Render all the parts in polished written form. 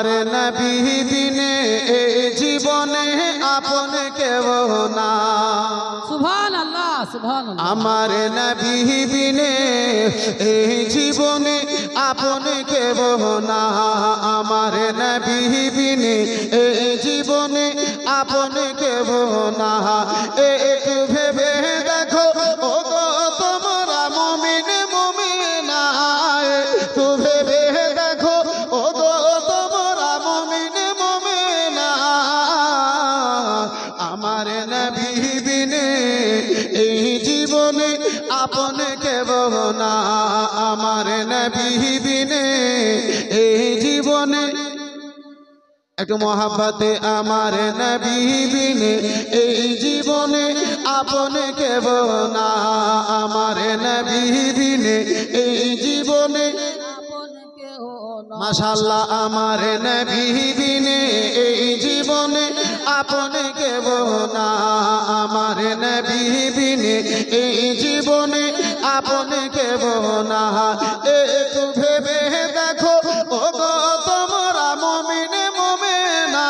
আরে নবী বিনে এই জীবনে আপন কেউ না। সুবহানাল্লাহ সুবহানাল্লাহ। আমার নবী বিনে এই জীবনে আপন কেউ না। আমার নবী বিনে এই জীবনে আপন কেউ না। একটু ভেবে দেখো ও গো তোমরা মুমিন মুমিনা, একটু ভেবে দেখো ও গো তোমরা মুমিন মুমিনা। আমার নবী বিনে এই জীবনে আপন কেউ না। আমার নবী বিনে এই জীবনে একটু মহাব্বতে আমার নবী বিনে এই জীবনে আপন কেউ না। আমার নবী বিনে এই জীবনে মাশাআল্লাহ। আমার নবী বিনে এই জীবনে আপন কেউ না। আমার নবী বিনে এই জীবনে আপন কেউ না। একটু ভেবে দেখো ও গো তোমরা মুমিন মুমিনা,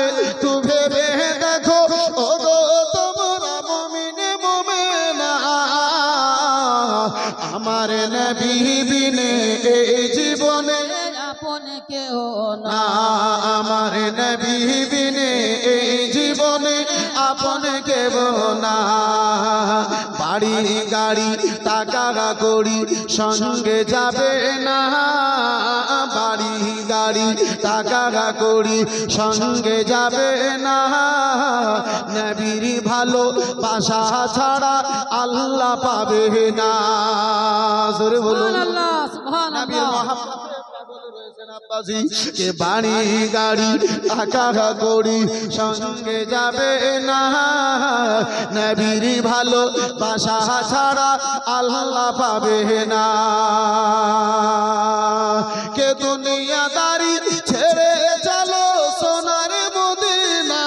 একটু ভেবে দেখো ও গো তোমরা মুমিন মুমিনা। আমার নবী বিনে এই জীবনে আপন কেউ না। আমার নবী বিনে এই জীবনে আপন কেউ না। বাড়ি গাড়ি টাকা কড়ি সঙ্গে যাবে না। বাড়ি গাড়ি টাকা কড়ি সঙ্গে যাবে না। নবীর ভালো বাসা ছাড়া আল্লাহ পাবে না। জোরে বলুন সুবহানাল্লাহ সুবহানাল্লাহ। কে বাড়ি গাড়ি টাকা কড়ি সঙ্গে যাবে না। নবীর ভালো বাসা ছাড়া আল্লাহ পাবে না। কে দুনিয়াদারি ছেড়ে চলো সোনার মদিনা।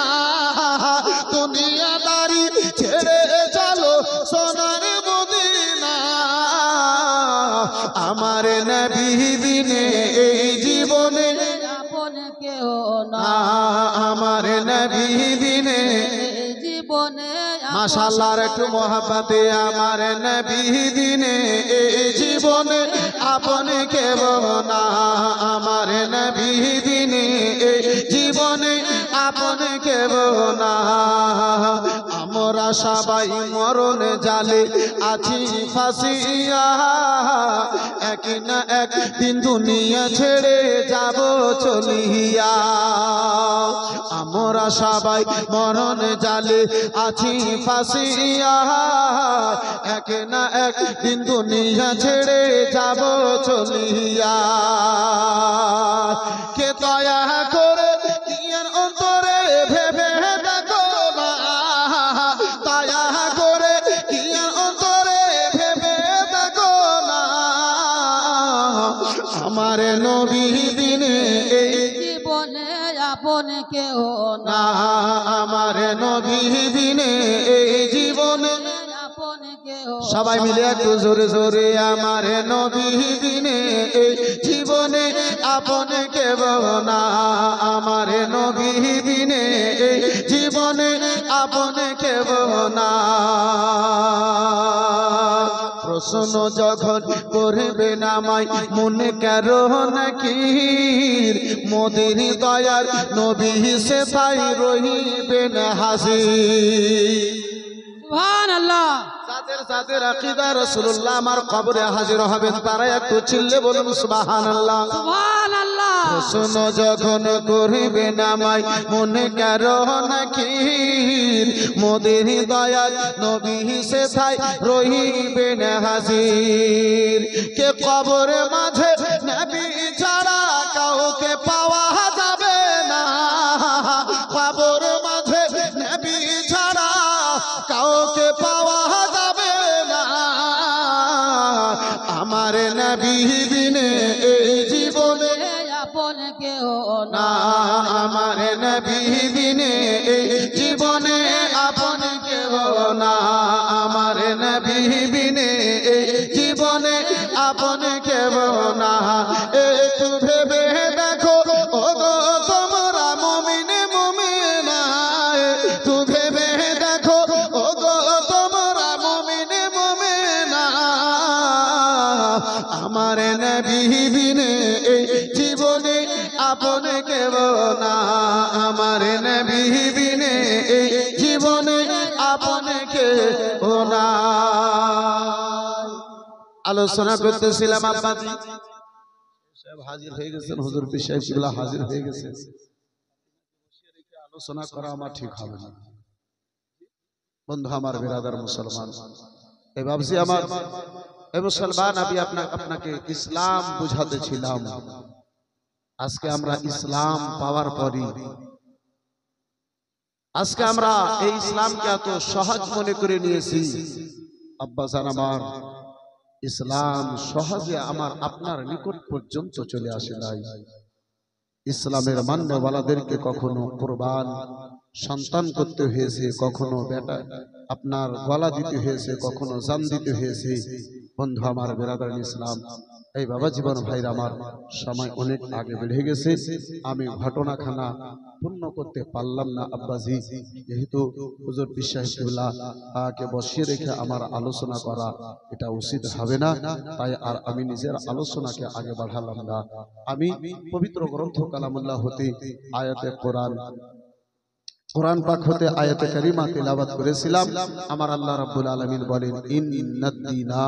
দুনিয়াদারি ছেড়ে চলো সোনার মদিনা। আমার নবী বিনে এই জীবনে আপন কেউ না। আমার নবী বিনে জীবনে মাশাআল্লাহ। একটু মহাব্বতে আমার নবী বিনে এই জীবনে আপন কেউ না। আমার নবী বিনে এই জীবনে আপন কেউ না। আমরা সবাই মরণ জালে আছি ফাঁসিয়া। এক না একদিন দুনিয়া ছেড়ে যাব চলিয়া। আমরা সবাই মরণ জালে আছি ফাঁসিয়া। এক না একদিন দুনিয়া ছেড়ে যাব চলিয়া। কে দয়া করে ইয়ার অন্তরে ভেবে দেখো না। দয়া করে ইয়ার অন্তরে ভেবে দেখো না। আমার নবী বিনে এই জীবনে আপন কেউ না। না। আমার নবী বিনে এই জীবনে আপন কেউ সবাই মিলে একটু জোরে জোরে আমার নবী বিনে এই জীবনে আপন কেউ না। আমার নবী বিনে এই জীবনে আপন কেউ না। প্রশ্ন যখন করবে নামাই মনে কারো নাকির। মোদের দয়ার নবী সে তাই রহিবেন হাজির। সুবহানাল্লাহ। যাদের আকীদা রাসূলুল্লাহ আমার কবরে হাজির হবেন তারা একটু চিল্লে বলুন সুবহানাল্লাহ সুবহানাল্লাহ। প্রশ্ন যখন করবে নামাই মনে কারো নাকির। মোদের দয়াল নবী সে তাই রহিবেন হাজির। কে কবরের মাঝে নবী ছাড়া কাউকে পাওয়া যাবে না। কবরের মাঝে নবী ছাড়া কাউকে পাওয়া যাবে না। আমার নবী বিনে এই জীবনে আপন কেউ না। আমার নবী বিনে এই জীবনে আপন কেউ না। আমার নবী বিনে এই জীবনে আপন কেউ না। একটু ভেবে দেখো ও আপন কেউ না আমার নবী বিনে এই জীবনে আপন কেউ না। আলোচনা করতেছিলাম আব্বাজি সাহেব হাজির হয়ে গেছেন, হুজুর পীর সাহেব কিবলা হাজির হয়ে গেছেন। আলোচনা করা আমার ঠিক হবে না বন্ধু আমার, বিরাদার মুসলমান। এই বাবজি আমার, এই মুসলমান, আমি আপনাকে ইসলাম বুঝাতে ছিলাম। আজকে আমরা ইসলাম পাওয়ার পরই আজকে আমরা এই ইসলামকে এত সহজ মনে করে নিয়েছি। আব্বাজান আমার, ইসলাম সহজে আমার আপনার নিকট পর্যন্ত চলে আসে নাই। ইসলামের মান্যওয়ালাদেরকে কখনো কুরবান সন্তান করতে হয়েছে, কখনো বেটা আপনার গলা দিতে হয়েছে, কখনো জান দিতে হয়েছে। বন্ধু আমার, বিরাদার ইসলাম, এই বাবা জীবন ভাইর আমার, সময় অনেক আগে বেড়ে গেছে। আমি ঘটনাখানা পূর্ণ করতে পারলাম না আব্বাজি, যেহেতু হুজুর পীর সাহেব কিবলাকে বসিয়ে রেখে আমার আলোচনা করা এটা উচিত হবে না। তাই আর আমি নিজের আলোচনাকে আগে বাড়ালাম না। আমি পবিত্র গ্রন্থ কালামুল্লাহ হতে আয়াতে কোরআন পাক হতে আয়াতে কারিমা তিলাওয়াত করেছিলাম। আমার আল্লাহ রাব্বুল আলামিন বলেন, ইন্নাদ দীনা